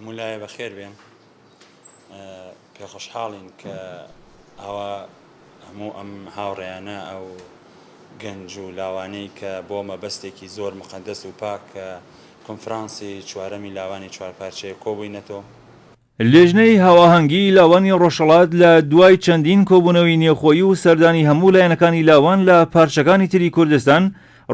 هەموو لایە بەخێر بێن پێخۆشحاڵین کە ئەوە هەموو ئەم هاوڕێیانە ئەو گەنج و لاوانەی کە بۆ مەبەستێکی زۆر مقەدەس و پاک کە کۆنفرانسی چوارەمی لاوانی چوارپارچەیە کۆبووینەتەوە. لێژنەی هاواهەنگی لاوانی ڕۆژهەڵات لە دوای چەندین کۆبوونەوەی نێخۆیی و سەردانی هەموو لایەنەکانی لاوان لە پارچەکانی تری کوردستان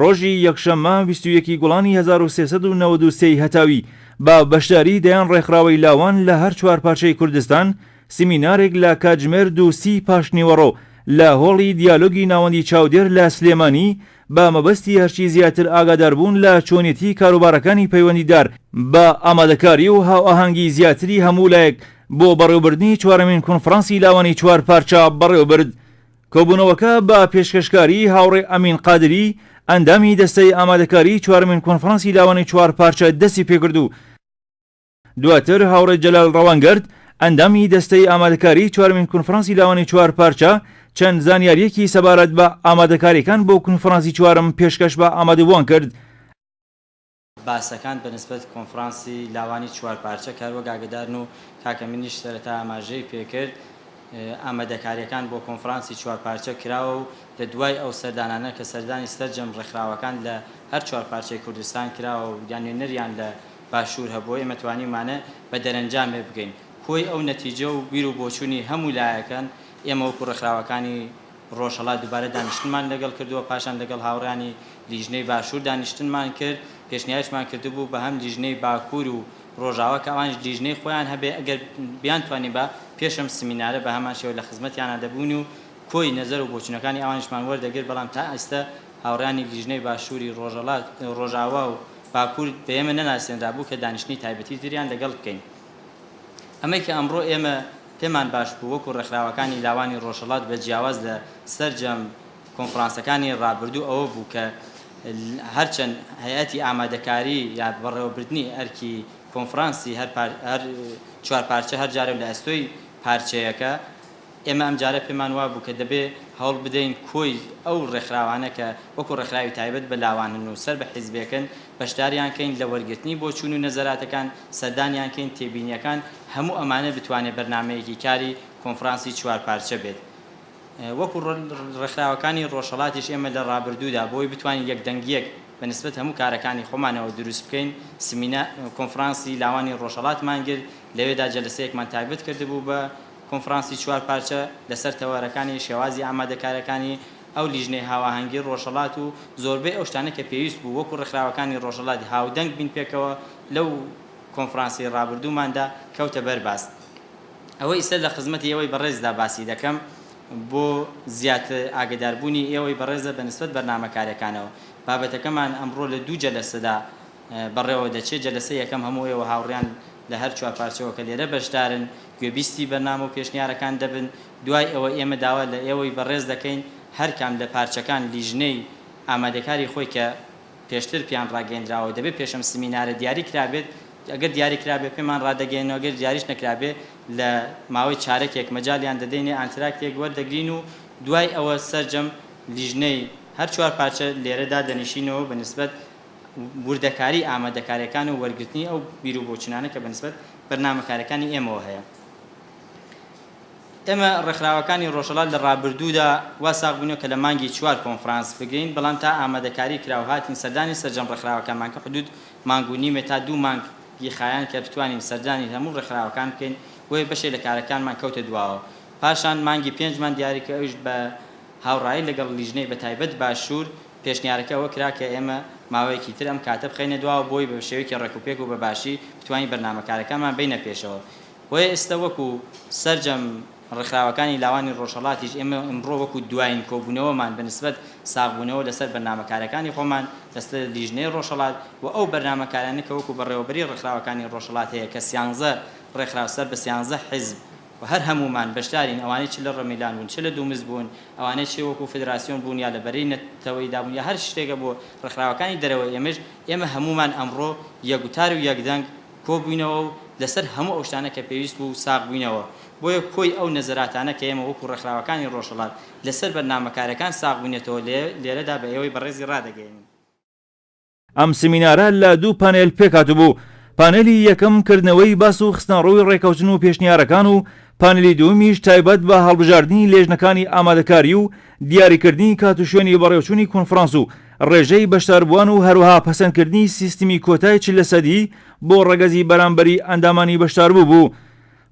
ڕۆژی یەکشەممە 21 گوڵانی 1393 هەتاوی با بەشداری دەیان ڕێکخراوەی لاوان لە هەر چوار پارچەی کوردستان سیمینارێک لە کاتژمێر 2 پاشنیوەڕۆ لە هۆڵی دیالۆگی ناوەندی چاودێر لە سلێمانی با مەبەستی هەرچی زیاتر ئاگاداربوون لە چۆنیەتی کاروبارەکانی پەیوەندیدار بە ئامادەکاری و هاوئاهەنگی زیاتری هەموو لایەک بۆ بەڕێوەبردنی چوارەمین کۆنفرانسی لاوانی چوار پارچە بەڕێوەبرد. کۆبوونەوەکە بە پێشکەشکاری هاوڕێ ئەمین قادری ئەندامی دەستەی ئامادەکاری چوارەمین کۆنفرانسی لاوانی چوار پارچە دەستی پێکرد و دواتر هاوڕێ جەلال ڕەوانگەرد ئەندامی دەستەی ئامادەکاری چوارەمین کۆنفرانسی لاوانی چوار پارچە چەند زانیاریەکی سەبارەت بە ئامادەکاریەکان بۆ کۆنفرانسی چوارەم پێشکەش بە ئامادەبووان کرد. باسەکان بەنسبەت کۆنفرانسی لاوانی چوار پارچە کاروەک ئاگدارن و کاکەمینیش سەرەتا ئاماژەی پێکرد ئامادەکاریەکان بۆ کۆنفرانسی چوار پارچە کراوە و لە دوای ئەو سەردانانە کە سەردانی سەرجەم ڕێکخراوەکان لە هەر چوار پارچەی کوردستان کراوە و یانێنەریان لە باشوور هەبووە ئێمە توانیمانە بە دەرەنجامێ بگەین. کۆی ئەو نەتیجە و بیر و بۆچوونی هەموو لایەکان ئێمە وەکو ڕێکخراوەکانی ڕۆژهەڵات دووبارە دانیشتنمان لەگەڵ کردووە، پاشان لەگەڵ هاوڕانی لیژنەی باشوور دانیشتنمان کرد، پێشنیارشمان کردبوو بە هەم لیژنەی باکوور و ڕۆژاوە کە ئەوانش لیژنەی خۆیان هەبێ ئەگەر بیان توانی بە پێشم سمینارە بە هەمان شێوە لە خزمەتیانە دەبوون و کۆی نەزەر و بۆچوونەکانی ئەوانشمان وەردەگرت. بەڵام تا ئێستا هاوڕانی لیژنەی باشووری ڕۆژاوە و باکوور بە ئێمە نەناسێنرا بوو کە دانیشتنی تایبەتی تریان لەگەڵ بکەین. ئەمەی کە ئەمڕۆ ئێمە پێمان باش بوو وەکو ڕێکخراوەکانی لاوانی ڕۆژهەڵات بە جیاواز لە سەرجەم کۆنفرانسەکانی ڕابردوو ئەوە بوو کە هەرچەند هەیەتی ئامادەکاری یا بەڕێوەبردنی ئەرکی کۆنفرانسی هەر چوار پارچە هەر جارە لە ئەستۆی پارچەیەکە ئێمە ئەم جارە پێمان وا بوو کە دەبێ هەوڵ بدەین کۆی ئەو ڕێکخراوانە کە وەکو ڕێکخراوی تایبەت بە لاوانن و سەر بە حیزبەکەن بەشداریان کەین لە وەرگرتنی بۆ چوون و نەزەراتەکان، سەردانیان کەین تێبینیەکان، هەموو ئەمانە بتوانێت بەرنامەیەکی کاری کۆنفرانسی چوار پارچە بێت. وەکو ڕێکخراوەکانی ڕۆژهەڵاتیش ئێمە لە ڕابردوودا بۆی بتوانین یەکدەنگیەک بەنسبەت هەموو کارەکانی خۆمانەوە دروست بکەین کۆنفرانسی لاوانی ڕۆژهەڵاتمان کرد، لەوێدا جەلسەیەکمان تایبەت کردبوو بە کۆنفرانسی چوار پارچە لەسەر تەوارەکانی شێوازی ئامادەکارەکانی ئەو لیژنەی هاواهەنگی ڕۆژهەڵات و زۆربەی ئەو شتانە کە پێویست بوو وەکو ڕێکخراوەکانی ڕۆژهەڵات هاودەنگ بین پێکەوە لەو کۆنفرانسی ڕابردووماندا کەوتە بەرباس. ئەوەی ئێستا لە خزمەتی ئێوەی بەڕێزدا باسی دەکەم بۆ زیاتر ئاگداربوونی ئێوەی بەڕێزە بەنسبەت بەرنامەکاریەکانەوە. بابەتەکەمان ئەمڕۆ لە دوو جەلسەدا بەڕێوە دەچێت. جەلسە یەکەم هەموو ئێوە هاوڕێیان لە هەر چوار پارچەوە کە لێرە بەشدارن گوێبیستی بەرنامە و پێشنیارەکان دەبن. دوای ئەوە ئێمە داوا لە ئێوەی بەڕێز دەکەین هەر کام لە پارچەکان لیژنەی ئامادەکاری خۆی کە پێشتر پیان ڕاگەیەندراوە دەبێت پێشەم سمینارە دیاری کرابێت. ئەگەر دیاری کرابێت پێمان ڕادەگەێنەوە، ئەگەر دیاریش نەکرابێ لە ماوەی چارەکێک مەجالیان دەدەینێ ئانتراکتێک وەردەگرین و دوای ئەوە سەرجەم لیژنەی هەر چوار پارچە لێرەدا دەنیشینەوە بەنسبەت وردەکاری ئامادەکاریەکان و وەرگرتنی ئەو بیر و بۆچوونانە کە بەنسبەت بەرنامەکاریەکانی ئێمەوە هەیە. ئێمە ڕێکخراوەکانی ڕۆژهەڵات لە ڕابردوودا وا ساغبوونەوە کە لە مانگی چوار کۆنفرانس بگەین، بەڵام تا ئامادەکاری کراو هاتین سەردانی سەرجەم ڕێکخراوەکانمان کە حدود مانگ و نیمە تا دوو مانگی خایان کە بتوانین سەردانی هەموو ڕێکخراوەکان بکەین، بۆیە بەشێک لە کارەکانمان کەوتە دواوە. پاشان مانگی 5مان دیاری کە ئەوش بە هاوڕایی لەگەڵ لیژنەی بە تایبەت باشوور پێشنیارەکە ئەوە کرا کە ئێمە ماوەیەکی تر ئەم کاتە بخەینە دواوە بۆی بە شێوەیەکی ڕێکوپێک و بە باشی بتوانین بەرنامەکارەکانمان بینە پێشەوە. بۆیە ئێستا وەکو سەرجەم ڕێکخراوەکانی لاوانی ڕۆژهەڵاتیش ئێمە ئەمڕۆ وەکو دوایین کۆبوونەوەمان بەنسبەت ساغبوونەوە لەسەر بەرنامەکارەکانی خۆمان لەسەر لیژنەی ڕۆژهەڵات و ئەو بەرنامەکارانە کە وەکو بەڕێوەبەری ڕێکخراوەکانی ڕۆژهەڵات هەیە کە 13 ڕێکخراو سەر بە 13 حیزب و هەر هەمومان بەشدارین، ئەوانەی چ لە ڕەمیلان بوون، چ لە دوومز بوون، ئەوانەی چ وەکو فدراسیۆن بوون یا لەبەرەی نەتەوەیدا بوون یا هەر شتێکە بۆ ڕێکخراوەکانی دەرەوە ئێمە هەمومان ئەمڕۆ یەکوتار و یەکدەنگ کۆبووینەوە و لەسەر هەموو ئەو شتانە کە پێویست بوو ساغ بووینەوە. بۆیە کۆی ئەو نەزەراتانە کە ئێمە وەکو ڕێکخراوەکانی ڕۆژهەڵات لەسەر بەرنامەکارەکان ساغ بوونێتەوە لێرەدا بە ئێوەی بەڕێزی ڕادەگەین. ئەم سمینارە لە دوو پانێل پێکهاتبوو. پانێلی یەکەم کردنەوەی باس و خستنەڕۆی ڕێکەوتن و پێشنیارەکان و پانێلی دووەمیش تایبەت بە هەڵبژاردننی لێژنەکانی ئامادەکاری و دیاریکردنی کاتوشوێنی بەڕێوەچوونی کۆنفرانس و ڕێژەی بەشداربووان و هەروەها پەسەندکردنی سیستمی کۆتای 40% بۆ ڕەگەزی بەرامبەری ئەندامانی بەشداربوو بوو.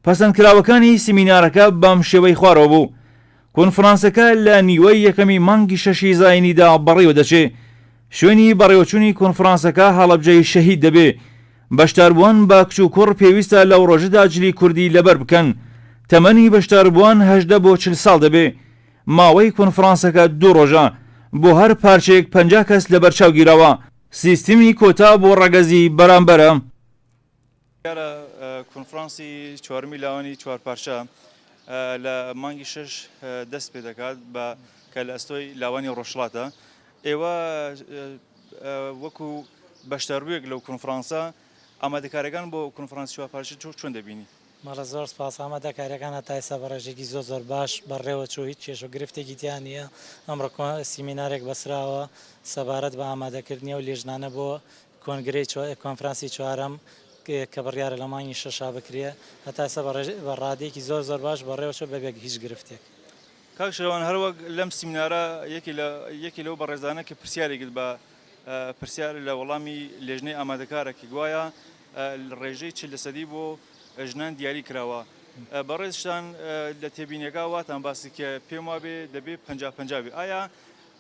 پەسەندکراوەکانی سیمینارەکە بەم شێوەی خوارەوە بوو. کۆنفرانسەکە لە نیوەی یەکەمی مانگی شەشی زاینیدا بەڕێوە دەچێت. شوێنی بەڕێوەچوونی کۆنفرانسەکە هەڵەبجەی شەهید دەبێت. بەشداربووان بە کچ و کوڕ پێویستە لەو ڕۆژەدا جلی کوردی لەبەر بکەن. تەمەنی بەشداربووان 18 بۆ 40 ساڵ دەبێت. ماوەی کۆنفرانسەکە 2 ڕۆژە. بۆ هەر پارچێک 50 کەس لە بەرچاو گیرەوە. سیستمی کۆتا بۆ ڕەگەزی بەرامبەرە. کۆنفرانسی چوارمی لاوانی چوارپارچە لە مانگی 6 دەست پێ دەکات بە کە لە ئەستۆی لاوانی ڕۆژهەڵاتە. ئێوە وەکو بەشداربوویەک لەو کۆنفرانسە ئامادەکاریەکان بۆ کۆنفرانسی چوارپارچە چۆن دەبینی؟ مەڵە زۆر سپاس. ئامادەکاریەکان هەتا ئێستا بە ڕێژێکی زۆر باش بەڕێوەچوو هیچ کێشە و گرفتێکی تیان نییە. ئەمڕۆ سیمینارێک بەسراوە سەبارەت بە ئامادەکردنی و لێژنانە بۆ کۆنگرەی کۆنفرانسی چوارەم کە بڕیارە لە مانگی شەشا بکرێ. هەتا ئێستا بە ڕادێکی زۆر باش بەڕێوەچوو بەبێ هیچ گرفتێک. کاک شەروان هەروەک لەم سیمینارە یەکی لەو بەڕێزانە کە پرسیارێکت بە پرسیار لە وەڵامی لێژنەی ئامادەکارێکی گوایە ڕێژەی 40% بۆ ژنان دیاری کراوە. بەڕێزشتان لە تێبینیەکە واتان باسی کە پێم وابێ دەبێت 50-50 بێ. ئایا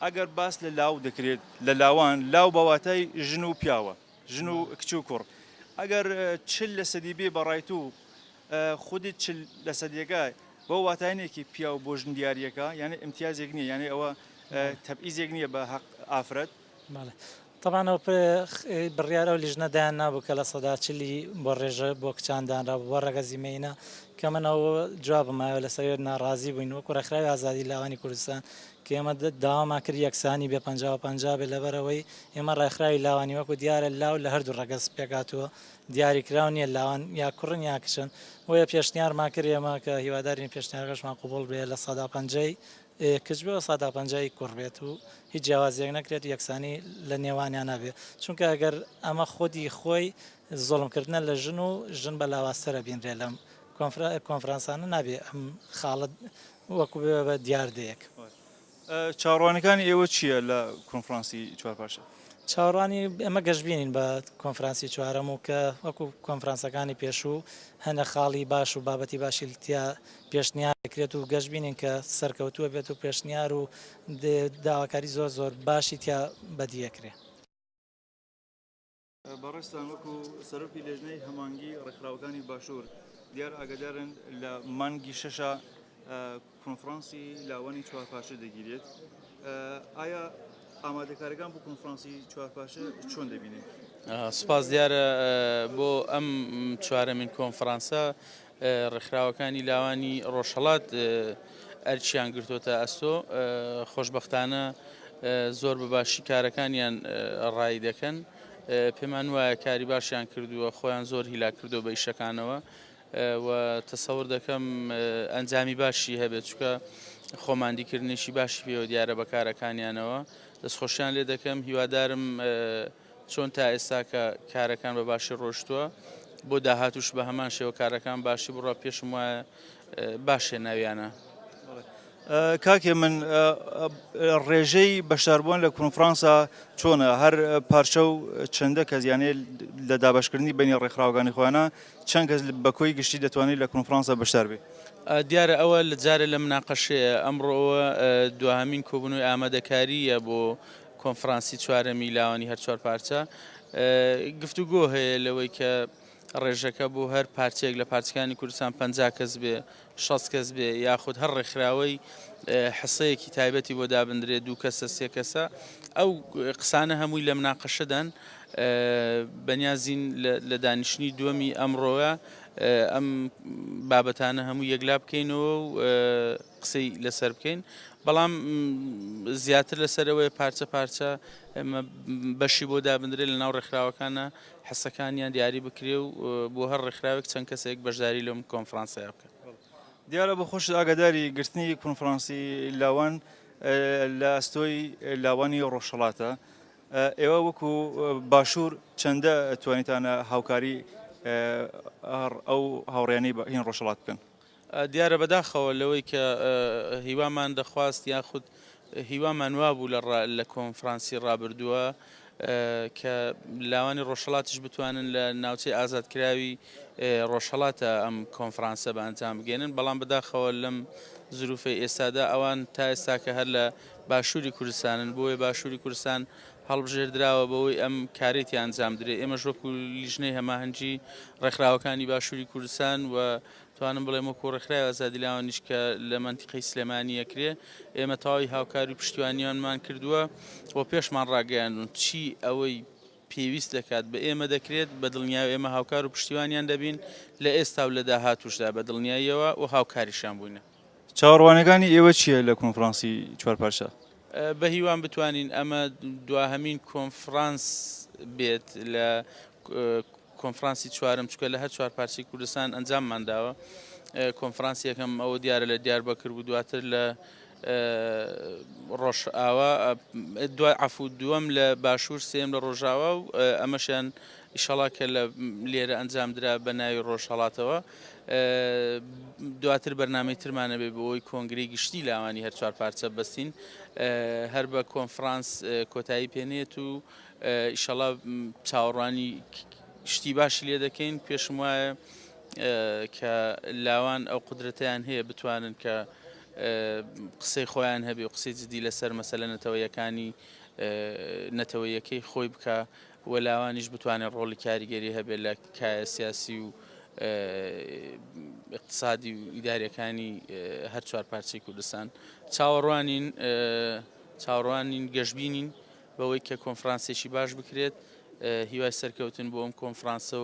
ئەگەر باس لە لاو دەکرێت لە لاوان لاو بەواتای ژن و پیاوە، ژن و کچ و کوڕ، ئەگەر 40% بێ بەڕایت و خودی 40%ەکە بۆ واتایانێکی پیا و بۆ ژن دیاریەکە، یعنی امتیازێک نییە، یعنی ئەوە تەبعیزێک نییە بە حەق ئافرەت. طبعاً ئەو بڕیارە و لیژنە دایان نابوو کە لە سەدا 40 بۆ ڕێژە بۆ کچاندانرا بۆ ڕەگەزی مینە کە من ئەوە جوابمایە لەسەر ناڕازی بووین وەکو ڕێکخراوی ئازادی لاوانی کوردستان کە ئێمە داوامان کرد یەکسانی بێ 50-50 بێ لەبەرەوەی ئێمە ڕێکخراوی لاوانی وەکو دیارە لاو لە هەردوو ڕەگەز پێکاتوە دیاریکراو نییە لاوان یا کوڕن یا کچن. وەیە پێشنیارمان کرد ئێمە کە هیوادارین پێشنیارەکەشمان قوبوڵ بێ لە 150 کچ بێ و 150 کوڕ بێت و هیچ جیاوازیەک نەکرێت یەکسانی لە نێوانیان نابێت. چونکە ئەگەر ئەمە خۆی زۆڵمکردنە لە ژن و ژن بە لاواستەرە بینرێ لەم کۆنفرانسانە نابێت ئەم خاڵت وەکو بە دیاردەیەک. چاڕوانەکانی ئێوە چییە لە کۆنفرانسی چوارپارچە؟ چاوەڕوانی ئەمە گەشتبینین بە کۆنفرانسی چوارەم و کە وەکو کۆنفرانسەکانی پێشوو هەنە خاڵی باش و بابەتی باشی لتیا پێشنیار دەکرێت و گەشتبینین کە سەرکەوتووە بێت و پێشنیار و داواکاری زۆر باشی تیا بەدیەکرێ. بەڕێستان وەکو سەرۆکی لێژنەی هەمانگی ڕێکخراوەکانی باشوور دیار ئاگادارن لە مانگی شەشە کۆنفرانسی لاوانی چوارپارچە دەگیرێت. ئایا ئامادەکاریەکان بۆ کۆنفرانسی چوارپارچە چۆن دەبینێت؟ سپاس دیارە بۆ ئەم چوارەمین کۆنفرانسە ڕێکخراوەکانی لاوانی ڕۆژهەڵات ئەرچیان گرتوۆتە ئەستۆ. خۆشبەختانە زۆر بەباشی کارەکانیان ڕای دەکەن. پێمان وایە کاری باشیان کردووە، خۆیان زۆر هیلا کردو بە ئیشەکانەوە و تەسەور دەکەم ئەنجامی باشی هەبێت چکە خۆماندیکردنیشی باشی پێوە دیارە بە کارەکانیانەوە. دەستخۆشیان لێ دەکەم، هیوادارم چۆن تا ئێستا کە کارەکان بە باشی ڕۆشتووە بۆ داهاتوش بە هەمان شێوە کارەکان باشی بڕە پێشم وایە باشێ ناویانە. کاکێ من ڕێژەی بەشداربووان لە کۆنفرانسا چۆنە؟ هەر پارچە و چەندە کەس یانێ لە دابەشکردنی بینی ڕێکخراوەکانی خۆیانە چەند کەس بەکۆی گشتی دەتوانێت لە کۆنفرانسا بەشدار بێت؟ دیارە ئەوە لە جارە لە مناقەشەیە. ئەمڕۆوە دوهامین کۆبوونەوەی ئامادەکاریە بۆ کۆنفرانسی چوارەمی لاوانی هەر چوار پارچە. گفتوگۆ هەیە لەوەی کە ڕێژەکە بۆ هەر پارچێک لە پارچەکانی کوردستان 50 کەس بێ، 60 کەس بێ، یاخود هەر ڕێکخراوەی حسەیەکی تایبەتی بۆ دابدرێت 2 کەسە 3 کەسە. ئەو قسانە هەمووی لە مناقەشەدان بەنیازین لە دانیشتنی دووەمی ئەمڕۆیە ئەم بابەتانە هەموو یەکلا بکەینەوە و قسەی لەسەر بکەین. بەڵام زیاتر لەسەرەوەی پارچە پارچە بەشی بۆ دابدرێت لە ناو ڕێکخراوەکانە حەسەکانیان دیاری بکرێ و بۆ هەر ڕێکخراوێک چەند کەسێک بەشداری لەم کۆنفرانسەیە بکەن. دیارە بە خۆش ئاگاداری گرتنی کۆنفرانسی لاوان لە ئەستۆی لاوانی ڕۆژهەڵاتە. ئێوە وەکو باشوور چەندە توانیتانە هاوکاری ئەو هاوڕێنەی هین ڕۆژهەڵات بکەن؟ دیارە بەداخەوە لەوەی کە هیوامان دەخواست یاخود هیوامان وابوو لە کۆنفرانسی ڕابردووە کە لاوانی ڕۆژهەڵاتیش بتوانن لە ناوچەی ئازادکراوی ڕۆژهەڵاتە ئەم کۆنفرانسە بە ئەنجام بگەێنن، بەڵام بەداخەوە لەم زروفەی ئێستادا ئەوان تا ئێستا کە هەر لە باشووری کوردستانن بۆیە باشووری کوردستان هەڵبژێردراوە بەوەی ئەم کارێتی ئەنجام درێ. ئێمەش وەکو لیژنەی هەماهەنگی ڕێکخراوەکانی باشووری کوردستان و توانم بڵێم وەکو ڕێکخراوی ئازادی لاوانیش کە لە مەنتیقەی سلێمانی ئەکرێ ئێمە تەواوی هاوکاری پشتیوانیانمان کردووە و پێشمان ڕاگەیاندون چی ئەوەی پێویست دەکات بە ئێمە دەکرێت بە دڵنیای ئێمە هاوکار و پشتیوانیان دەبین لە ئێستا و لە داهاتوشدا بە دڵنیاییەوە و هاوکاریشان بووینە. چاوەڕوانەکانی ئێوە چییە لە کۆنفرانسی چوارپارچە؟ بە هیوان بتوانین ئەمە دواهەمین کۆنفرانس بێت لە کۆنفرانسی چوارم چکە لە هەر چوارپارچی کوردستان ئەنجاممان داوە. کۆنفرانسی یەکەم ئەوە دیارە لە دیاربەکر بوو، دواتر لە ڕۆژئاوا دوای عەفو دووەم لە باشوور، سێم لە ڕۆژاوا و ئەمەشیان ئیشەڵا کە لە لێرە ئەنجامدرا بە ناوی ڕۆژهەڵاتەوە. دواتر بەرنامەی ترمانە بێ بۆی کۆنگرەی گشتی لاوانی هەر چوارپارچە بەستین هەر بە کۆنفرانس کۆتایی پێنێت و ئیشەڵا چاوەڕوانی شتی باشی لێ دەکەین. پێشم وایە کە لاوان ئەو قودرەتیان هەیە بتوانن کە قسەی خۆیان هەبێ و قسەی جدی لەسەر مەسەلە نەتەوەیەکانی نەتەوەیەکەی خۆی بکە و لاوانیش بتوانێت ڕۆڵی کاریگەری هەبێت لە کایە سیاسی و اقتصادی و ئیداریەکانی هەر چوارپارچەی کوردستان. چاوەڕوانین گەشتبینین بەوەی کە کۆنفرانسێکی باش بکرێت، هیوای سەرکەوتن بۆ ئەم کۆنفرانسە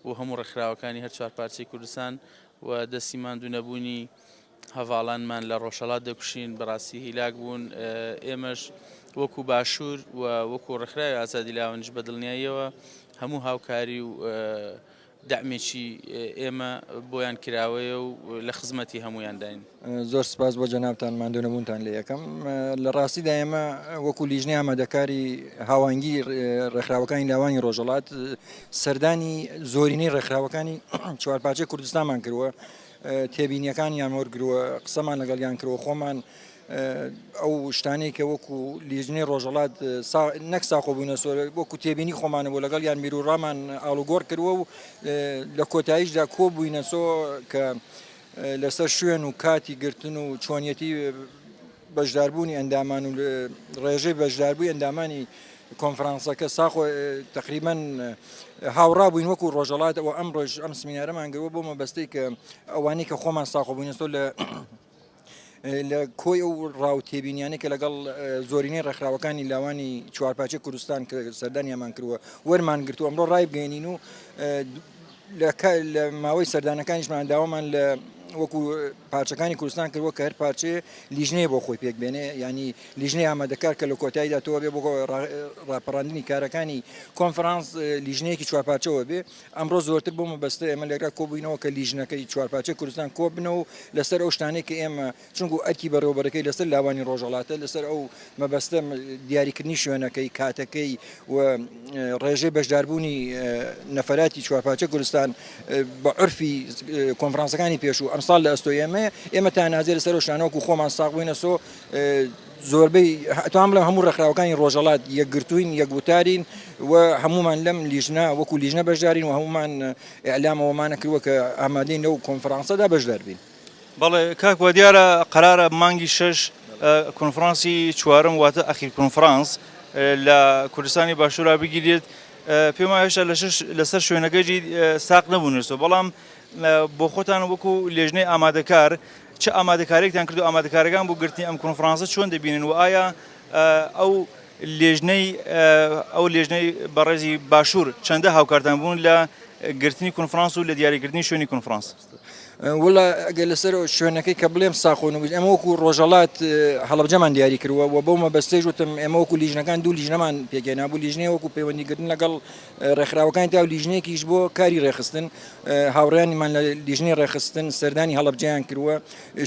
و هەموو ڕێکخراوەکانی هەر چوارپارچەی کوردستان و دەستی ماندوو نەبوونی هەڤاڵانمان لە ڕۆژهەڵات دەکوشین بەڕاستی هیلاک بوون. ئێمەش وەکو باشوور و وەکو ڕێکخراوی ئازادی لاوانیش بە دڵنیاییەوە هەموو هاوکاری و دەعمێکی ئێمە بۆیان کراوەیە و لە خزمەتی هەمویان داین. زۆر سپاس بۆ جەنابتان ماندوو نەبوونتان لە یەکەم. لە ڕاستیدا ئێمە وەکو لیژنەی ئامادەکاری هاوانگی ڕێکخراوەکانی لاوانی ڕۆژهەڵات سەردانی زۆرینەی ڕێکخراوەکانی چوارپارچەی کوردستانمان کردووە، تێبینیەکانیان وەرگرووە، قسەمان لەگەڵیان کردووە، خۆمان ئەو شتانەی کە وەکو لیژنەی ڕۆژهەڵات نەک ساقۆ بووینە سۆر وەکو تێبینی خۆمانە بۆ لەگەڵیان بیرروڕامان ئاڵوگۆڕ کردووە و لە کۆتاییشدا کۆ بووینە سۆ کە لەسەر شوێن و کاتی گرتن و چۆنیەتی بەشداربوونی ئەندامان و ڕێژەی بەشداربووی ئەندامانی کۆنفرانسەکە ساخۆ تقریبەن هاوڕا بووین وەکو ڕۆژهەڵات ئەوە ئەم ڕۆژ ئەم سمینارەمان گرەوە بۆ مەبەستەی کە ئەوانەی کە خۆمان ساخۆ بووینە سۆ لە کۆی ئەو ڕاوتێبینیانەی کە لەگەڵ زۆرینەی ڕێکخراوەکانی لاوانی چوارپارچەی کوردستان کە سەردانیامان کردووە وەرمان گرتو ئەمڕۆ ڕای بگەێنین و لە ماوەی سەردانەکانیشمان داوامان لە وەکو پارچەکانی کوردستان کردووە کە هەر پارچەیە لیژنەیە بۆ خۆی پێک بێنێ، ینی لیژنەی ئامادەکار کە لە کۆتاییدا تۆ بێ بۆ ڕاپەڕاندنی کارەکانی کۆنفرانس لیژنەیەکی چوارپارچەوە بێ. ئەمڕۆ زۆرتر بۆ مەبەستە ئێمە لێرا کۆبووینەوە کە لیژنەکەی چوارپارچەی کوردستان کۆ بنەوە لەسەر ئەو شتانەی کە ئێمە چونکو ئەرکی بەڕێوەبەرەکەی لەسەر لاوانی ڕۆژهەڵاتە لەسەر ئەو مەبەستە دیاریکردنی شوێنەکەی کاتەکەی و ڕێژەی بەشداربوونی نەفەراتی چوارپارچەی کوردستان بە عرفی کۆنفرانسەکانی پێشوو ئەمساڵ لە ئەستۆ ئێمە تا نازێ لەسەر شانەوەکو خۆمان ساق بووینە سۆ زۆربەی ئەتوان بڵێم هەموو ڕێکخراوەکانی ڕۆژهەڵات یەکگرتووین یەکبوتارین و هەمومان لەم لیژنە وەکو لیژنە بەشدارین و هەمومان ئیعلامەوەمانە کردووە کە ئامادەین لەو کۆنفرانسەدا بەشدار بین. بەڵێ کاکوە دیارە قەرارە مانگی 6 کۆنفرانسی چوارم واتە ئەخیر کۆنفرانس لە کوردستانی باشوورا بگیرێت. پێم وایە هێشتا لەسەر شوێنەکەی ساق نەبوونەوە، بەڵام بۆ خۆتان وەکو لێژنەی ئامادەکار چه ئامادەکاریەکتان کردو ئامادەکارەکان بۆ گرتنی ئەم کۆنفرانسە چۆن دەبینن و ئایا ئەو لێژنەی بەڕێزی باشوور چەندە هاوکارتان بوون لە گرتنی کۆنفرانس و لە دیاریکردنی شوێنی کۆنفرانس؟ وڵا ئەگەر لەسەر شوێنەکەی کە بڵێم ساخۆن ئەمە وەکو ڕۆژەڵات هەڵەبجەمان دیاری کردووە و بەو مەبەستەی وتم ئێمە وەکو لیژنەکان دوو لیژنەمان پێگەینا بوو لیژنەیە وەکو پەیوەندیگرتن لەگەڵ ڕێکخراوەکانی تا و لیژنەیەکیش بۆ کاری ڕێخستن هاوڕێیانیمان لە لیژنەی ڕێخستن سەردانی هەڵەبجەیان کردووە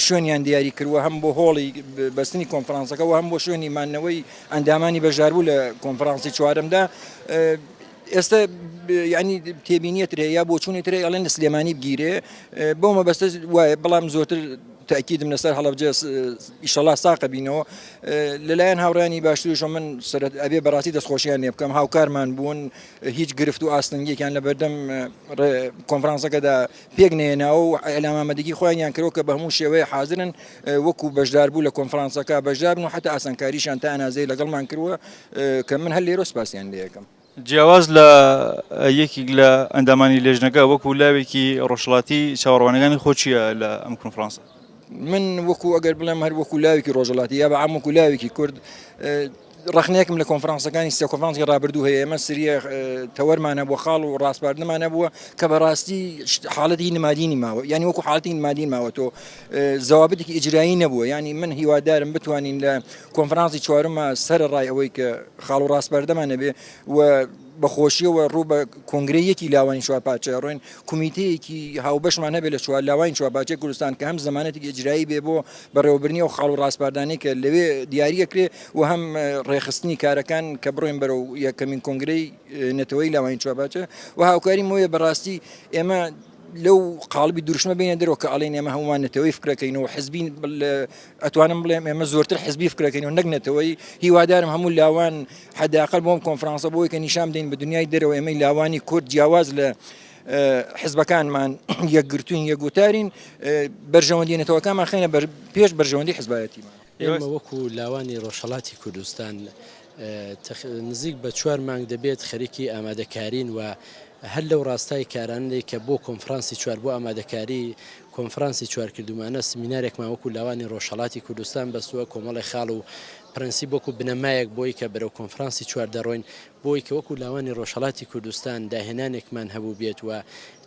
شوێنیان دیاری کردووە هەم بۆ هۆڵی بەستنی کۆنفرانسەکە و هەم بۆ شوێنی مانەوەی ئەندامانی بەژاربوو لە کۆنفرانسی چوارەمدا ئێستا ینی تێبینیەترێ یا بۆ چوونی ترێ ئەڵێن لە سلێمانی بگیرێ بۆ مەبەستە وایە بەڵام زۆرتر تاکیدم لەسەر هەڵەبجە ئیشەڵا ساقە بینەوە لەلایەن هاوڕانی باشتریشە من ئەبێ بەڕاستی دەستخۆشییان لێ بکەم هاوکارمان بوون هیچ گرفت و ئاستنگیەکیان لە بەردەم کۆنفرانسەکەدا پێک نێناوە و ئەلامامەدەگی خۆیان کردەوە کە بە هەموو شێوەیە حاضرن وەکو بەشدار بوو لە کۆنفرانسەکە بەشدار بوون و حتا ئاسانکاریشان تا ئەنازەی لەگەڵمان کردووە کە من هەر لێرە سپاسیان لێ یەکەم. جیاواز لە یەکێک لە ئەندامانی لێژنەکە وەکو لاوێکی ڕۆژهەڵاتی چاوەڕوانەکانی خۆچیە لە ئەم کۆنفرانسە من وەکو ئەگەر بڵێم هەر وەکو لاوێکی ڕۆژهەڵاتی یا بە عام وەکو لاوێکی کورد ڕخنێکم لە کۆنفرانسەکانی سێ کۆنفرانسی ڕابردوو هەیە ئێمە سریە تەوەرمانە بۆ خاڵ و ڕاستپاردنمانە بووە کە بەڕاستی حاڵەتی نمادینی ماوە ینی وەکو حاڵەتی نمادین ماوە تۆ زەوابەتێکی ئیجرایی نەبووە ینی من هیوادارم بتوانین لە کۆنفرانسی چوارمە سەرڕای ئەوەی کە خاڵ و ڕاستپاردەمانە بێ و بەخۆشیەوە ڕوو بە کۆنگرەیەکی لاوانی چوارپاچە ڕۆین کومیتەیەکی هاوبەشمان هەبێت لە چوار لاوانی چوارپاچەی کوردستان کە هەم زمانەتی ئیجرایی بێ بۆ بەڕێوەبرنی و خاڵ و ڕاستپاردانی کە لەوێ دیاریەکرێ و هەم ڕێخستنی کارەکان کە بڕۆین بەرەو یەکەمین کۆنگرەی نەتەوەی لاوانی چوارپاچە و هاوکاری مۆیە بەڕاستی ئێمە لەو قاڵبی دروشمە بینە دەرەوە کە ئەڵێن ئێمە هەمومان نەتەوەی فکرەکەینەوە حزبین ئەتوانم بڵێم ئێمە زۆرتر حزبی فکرەکەینەوە نەک نەتەوەی هیوادارم هەموو لاوان حداقل بۆم کۆنفرانسە بۆی کە نیشان بدەین بە دنیای دەرەوە ئێمەی لاوانی کورد جیاواز لە حزبەکانمان یەکگرتوین یەکگوتارین بەرژەوەندیێنێتەوەکانمان خێنە پێش بەرژەوەندی حزبایەتیمان ئێمە وەکو لاوانی ڕۆژهەڵاتی کوردستان نزیک بە 4 مانگ دەبێت خەریکی ئامادەکارین و هەر لەو ڕاستای کارانەی کە بۆ کۆنفرانسی چوار بۆ ئامادەکاری کۆنفرانسی چوار کردومانە سمینارێکمان وەکو لاوانی ڕۆژهەڵاتی کوردستان بەستووە کۆمەڵی خاڵ و پرەنسیب وەکو بنەمایەک بۆی کە بەرەو کۆنفرانسی چوار دەڕۆین بۆی کە وەکو لاوانی ڕۆژهەڵاتی کوردستان داهێنانێکمان هەبوو بێت و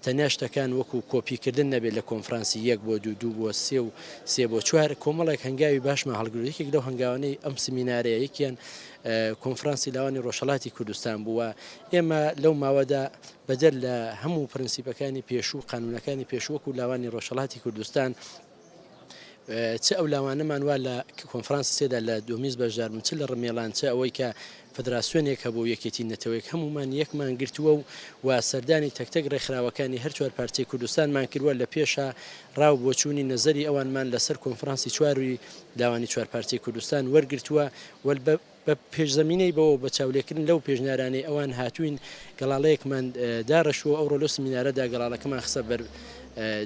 تەنیا شتەکان وەکو کۆپیکردن نەبێت لە کۆنفرانسی 1 بۆ 2 2 بۆ 3 و 3 بۆ 4 کۆمەڵێک هەنگاوی باشمان هەڵگرت یەکێک لەو هەنگاوانەی ئەم سمینارەیە یەکیان کۆنفرانسی لاوانی ڕۆژهەڵاتی کوردستان بووە ئێمە لەو ماوەدا بەدەر لە هەموو پرەنسیپەکانی پێشوو قانونەکانی پێشوەکو لاوانی ڕۆژهەڵاتی کوردستان چه ئەو لاوانەمان وا لە کۆنفرانسی سێدا لە دومیز بەشداربوون چ لە ڕمێڵان چه ئەوەی کە فدراسیۆنێک هەبوو یەکێتی نەتەوەیەک هەمومان یەکمان گرتووە و سەردانی تەکتەک ڕێکخراوەکانی هەر چوار پارچەی کوردستانمان کردووە لە پێشە ڕاو بۆچوونی نەزەری ئەوانمان لەسەر کۆنفرانسی چواروی لاوانی چوار پارچەی کوردستان وەرگرتووە بە پێشزەمینەی بەوە بە چاولێکردن لەو پێشنیارانەی ئەوان هاتوین گەڵاڵەیەکمان داڕەشەوە ئەوڕۆ لەو سمینارەدا گەڵاڵەکەمان خسە بەر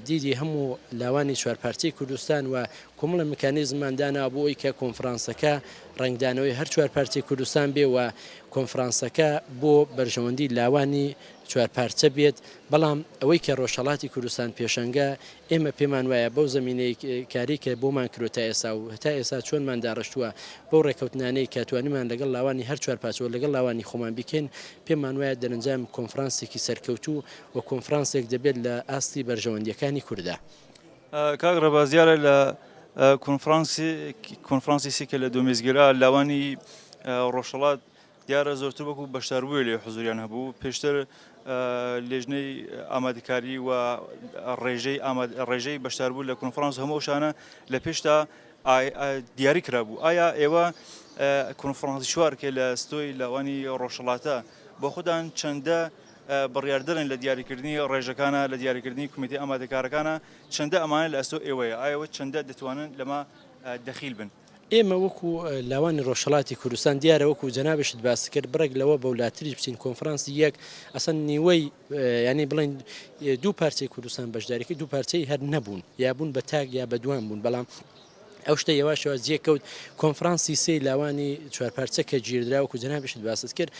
دیدی هەموو لاوانی چوار پارچەی کوردستان و کۆمەڵە میکانیزمماندانا بۆ ئەوی کە کۆنفرانسەکە ڕنگدانەوەی هەر چوار پارچەی کوردستان بێ و کۆنفرانسەکە بۆ بەرژەوەندی لاوانی چوار پارچە بێت بەڵام ئەوەی کە ڕۆژهەڵاتی کوردستان پێشەنگە ئێمە پێمان وایە بەو زمینەی کاری کە بۆمان کرۆ تا ئێسا و هەتا ئێستا چۆنمان داڕشتووە بەو ڕێکەوتنانەی کە توانیمان لەگەڵ لاوانی هەر چوار پارچەوە لەگەڵ لاوانی خۆمان بکەین پێمان وایە دەرەنجام کۆنفرانسێکی سەرکەوتوو و کۆنفرانسێک دەبێت لە ئاستی بەرژەوەندیەکانی کووردا. کاک ڕەبازیارە لە کۆنفرانسی سێکە لە دۆمێزگیرا لاوانی ڕۆژهەڵات دیارە زۆرتر وەکو بەشداربووی لێ حزوریان هەبوو پێشتر لێژنەی ئامادەکاری و ڕێژەی بەشداربوو لە کۆنفرانس هەموو شانە لە پێشتا دیاری کرابوو ئایا ئێوە کۆنفرانسی چوارکە لە ستۆی لاوانی ڕۆژهەڵاتە بۆ خۆدان چەندە بڕیاردەرن لە دیاریکردنی ڕێژەکانە لە دیاریکردنی کومیتەی ئامادەکارەکانە چەندە ئەمانە لە ئەستۆ ئێوەیە ئایەوە چەندە دەتوانن لەمە دەخیل بن ئێمە وەکو لاوانی ڕۆژهەڵاتی کوردستان دیارە وەکو جەنابشت باس کرد بڕێک لەوە بە وڵاتریش بچین کۆنفرانسی یەک ئەسەن نیوەی ینی بڵین دوو پارچەی کوردستان بەشداریکە دوو پارچەی هەر نەبوون یا بوون بە تاک یا بە دوام بوون بەڵام ئەو شتە یەواشەوە جێکەوت کۆنفرانسی سێ لاوانی چوارپارچە کە گیردراوە و جەنابیشت باست کرد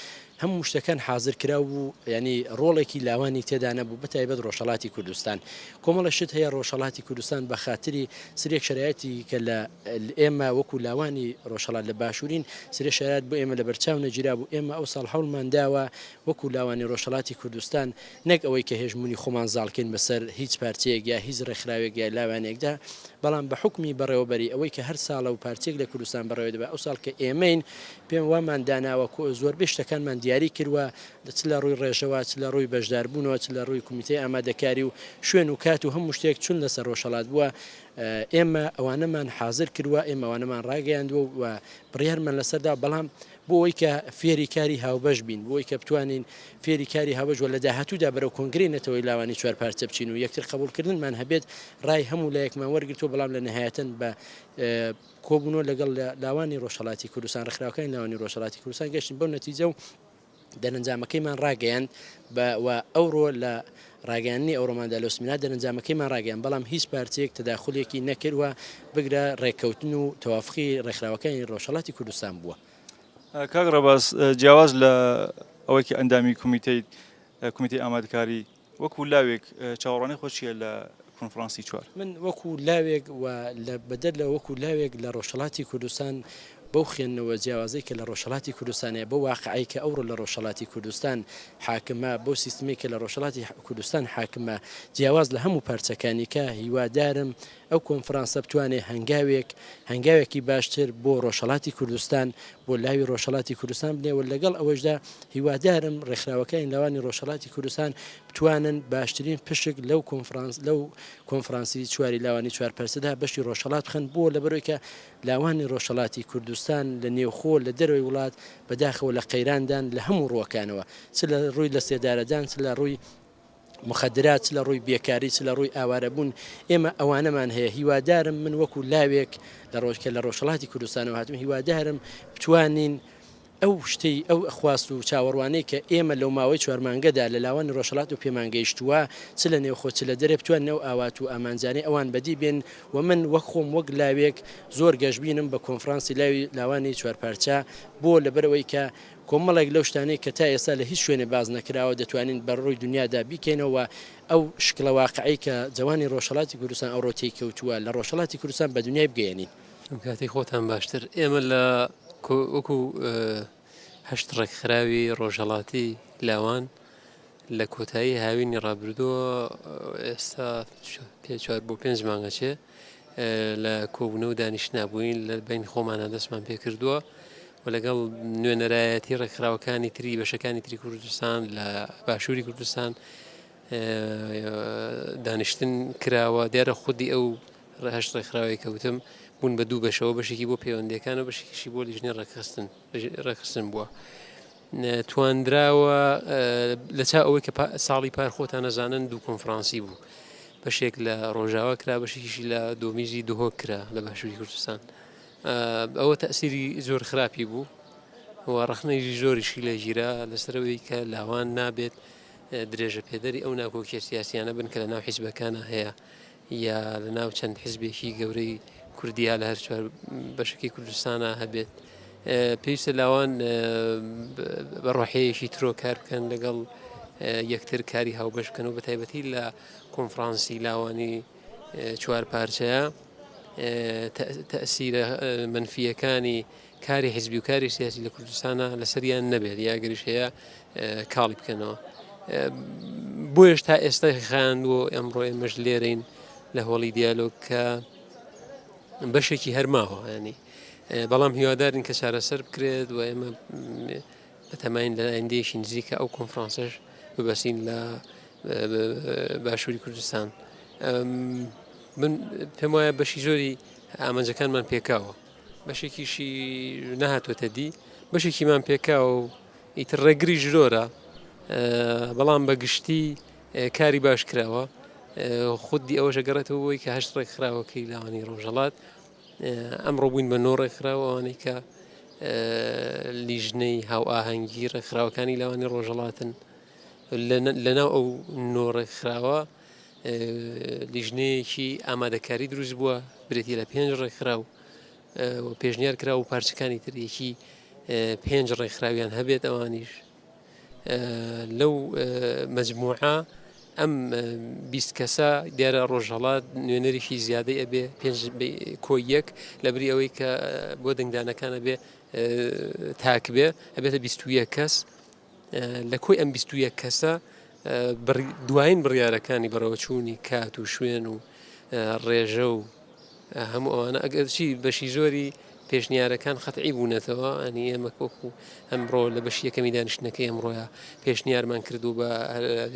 هەموو شتەکان حاضر کرا بوو ینی ڕۆڵێکی لاوانی تێدا نەبوو بەتایبەت ڕۆژهەڵاتی کوردستان کۆمەڵە شت هەیە ڕۆژهەڵاتی کوردستان بە خاتری سرێک شرایەتی کە لە ئێمە وەکو لاوانی ڕۆژهەڵات لە باشوورین سرێ شرایەت بۆ ئێمە لە بەرچاو نەگیرا بوو ئێمە ئەو ساڵ هەوڵمانداوە وەکو لاوانی ڕۆژهەڵاتی کوردستان نەک ئەوەی کە هێژمونی خۆمان زاڵکەین بەسەر هیچ پارتەیەک یا هیچ ڕێکخراوێک یا لاوانێکدا بەڵام بە حکمی بەڕێوەبەری ئەوەی کە هەر ساڵە و پارتێک لە کوردستان بەڕێوە دەبێت ئەو ساڵ کە ئێمەین پێم وامان داناوە زۆربەی شتەکانمان دیاری کردوە چ لە ڕووی ڕێژەوە چ لە ڕووی بەشداربوونەوە چ لە ڕووی کمیتەی ئامادەکاری و شوێن و کات و هەموو شتێک چون لەسەر ڕۆژهەڵات بووە ئێمە ئەوانەمان حاضر کردووە ئێمە ئەوانەمان ڕاگەیاندووە و بڕیارمان لەسەردا بەڵام بۆ ئەوی کە فێری کاری هاوبەش بین بۆی کە بتوانین فێری کاری هاوبەش لە داهاتوودا بەرەو کۆنگری نەتەوەی لاوانی چوار پارچە بچین و یەکتر قبولکردنمان هەبێت ڕای هەموو لایەکمان وەرگرتووە بەڵام لە نهایەتەن بە کۆبوونەوە لەگەڵ لاوانی ڕۆژهەڵاتی کوردستان ڕێکخراوەکانی لاوانی ڕۆژهەڵاتی کوردستان گەشتین بەو نەتیجە و دەرەنجامەکەیمان ڕاگەیاند و ئەوڕۆ لە ڕاگەیاندنی ئەوڕۆماندا لە سمینار دەرەنجامەکەیمان ڕاگەیان بەڵام هیچ پارتێک تەداخولێکی نەکردووە بگرە ڕێککەوتن و تەوافقی ڕێکخراوەکانی ڕۆژهەڵاتی کوردستان بووە. کاک ڕەباس جیاواز لە ئەوەی کە ئەندامی کمیتەی ئامادەکاری وەکو لاوێک چاوەڕوانی خۆ چییە لە کۆنفرانسی چوار؟ من وەکو لاوێک و لە بەدەر لە وەکو لاوێک لە ڕۆژهەڵاتی کوردستان بەو خێنەوە جیاوازەی کە لە ڕۆژهەڵاتی کوردستانەیە بە واقعی کە ئەوڕۆ لە ڕۆژهەڵاتی کوردستان حاکمە بۆ سیستمی کە لە ڕۆژهەڵاتی کوردستان حاکمە جیاواز لە هەموو پارچەکانی کە هیوادارم ئەو کۆنفرانسە بتوانێت هەنگاوێکی باشتر بۆ ڕۆژهەڵاتی کوردستان بۆ لاوی ڕۆژهەڵاتی کوردستان بنێوە لەگەڵ ئەوەشدا هیوادارم ڕێکخراوەکانی لاوانی ڕۆژهەڵاتی کوردستان بتوانن باشترین پشک لەو کۆنفرانسی چواری لاوانی چوار پەرسەدا بەشی ڕۆژهەڵات بخەن بۆ لەبەرەوەی کە لاوانی ڕۆژهەڵاتی کوردستان لە نێوخۆ لە دەروی وڵات بەداخەوە لە قەیراندان لە هەموو ڕۆکانەوە چ لە ڕووی لە سێدارەدان چ لە ڕووی مخدرات لە ڕووی بێکاری چ لە ڕووی ئاوارەبوون ئێمە ئەوانەمان هەیە هیوادارم من وەکو لاوێک لە ڕۆژکە لە ڕۆژهەڵاتی کوردستانەوە هاتم هیوادارم بتوانین ئەو شتەی ئەو خواست و چاوەڕوانەی کە ئێمە لەو ماوەی چوارمانگەدا لە لاوانی ڕۆژهەڵات و پێمانگەیشتووە چ لە نێوخۆ چ لە دەرێ بتوان نەو ئاوات و ئامانجانی ئەوان بەدی بێن و من وەک خۆم وەک لاوێک زۆر گەشتبینم بە کۆنفرانسی لاوانی چوارپارچە بۆ لەبەرەوەی کە کۆمەڵێک لەو شتانەی کە تا ئێستا لە هیچ شوێنێ باز نەکراوە دەتوانین بەڕووی دنیادا بیکەینەوە ئەو شکلە واقعی کە جوانی ڕۆژهەڵاتی کوردستان ئەو ڕۆتەی کەوتووە لە ڕۆژهەڵاتی کوردستان بە دنیای بگەێنین. کاتی خۆتان باشتر ئێمە لە وەکو هەشت ڕێکخراوی ڕۆژهەڵاتی لاوان لە کۆتایی هاوینی ڕابردووە ئێستا پێ 4-5 مانگەچێ لە کۆبوونە و دانیشتنابووین لە بین خۆمانە دەستمان پێ کردووە و لەگەڵ نوێنەرایەتی ڕێکخراوەکانی تری بەشەکانی تری کوردستان لە باشووری کوردستان دانیشتن کراوە دیارە خودی ئەو هەشت ڕێکخراوی کەوتم بوون بە دوو بەشەوە بەشێکی بۆ پەیوەندیەکان و بەشێکیشی بۆ لیژنەی ڕێکخستن بووە توانراوە لە چا ئەوەی کە ساڵی پار خۆتان نەزانن دوو کۆنفرانسی بوو بەشێک لە ڕۆژاوە کرا بەشێکیشی لە دۆمیزی دوهۆک کرا لە باشووری کوردستان ئەوە تەسیری زۆر خراپی بوو و ڕخنەی زۆریشی لە ژیرا لەسەرەوەی کە لاوان نابێت درێژە پێدەری ئەو ناکۆکیە سیاسیانە بن کە لە ناو حیزبەکانە هەیە یا لە ناو چەند حیزبێکی گەورەی کوردیا لە هەر چوار بەشەکەی کوردستانە هەبێت پێویستە لاوان بەڕۆحەیەکی ترۆ کار بکەن لەگەڵ یەکتر کاری هاوبەش بکەن و بەتایبەتی لە کۆنفرانسی لاوانی چوار پارچەیە تەسیرە منفیەکانی کاری حیزبی و کاری سیاسی لە کوردستانە لەسەریان نەبێت یاگەریش هەیە کاڵی بکەنەوە بۆیش تا ئێستا خاندووە ئەمڕۆ ئێمەش لێرەین لە هۆڵی دیالۆگ کە بەشێکی هەرماوە ینی بەڵام هیوادارین کە چارەسەر بکرێت و ئێمە بەتەماین لە ئایندەیەکی نزیکە ئەو کۆنفرانسەش ببەسین لە باشووری کوردستان من پێم وایە بەشی زۆری ئامانجەکانمان پێکاوە بەشێکیشی نەهاتوەتە دی بەشێکیمان پێکاوە و ئیتر ڕێگری ژۆرە بەڵام بەگشتی کاری باش کراوە خودی ئەوەشە گەڕێتەوە بۆی کە هەشت ڕێکخراوەکەی لاوانی ڕۆژهەڵات ئەمڕۆ بووین بە 9 ڕێکخراوەوانەی کە لیژنەی هاوئاهەنگی ڕێکخراوەکانی لاوانی ڕۆژهەڵاتن لەناو ئەو 9 ڕێکخراوە لیژنەیەکی ئامادەکاری دروست بووە برێتی لە 5 ڕێکخراو و پێشنیار کرا و پارچەکانی تریەکی 5 ڕێکخراویان هەبێت ئەوانیش لەو مەجموعە ئەم 20 کەسە دیارە ڕۆژهەڵات نوێنەرێکی زیادەی ئەبێ 5 کۆی 1 لەبری ئەوەی کە بۆ دەنگدانەکانە بێ تاک بێ ئەبێتە 21 کەس لە کۆی ئەم 21 کەسە دوایین بڕیارەکانی بەڕەوەچوونی کات و شوێن و ڕێژە و هەموو ئەوانە ئەگەرچی بەشی زۆری پێشنیارەکان خەتعی بوونەتەوە ئەنی ئێمە کۆکو ئەمڕۆ لە بەشی یەکەمی دانیشتنەکەی ئەمڕۆیە پێشنیارمان کردو بە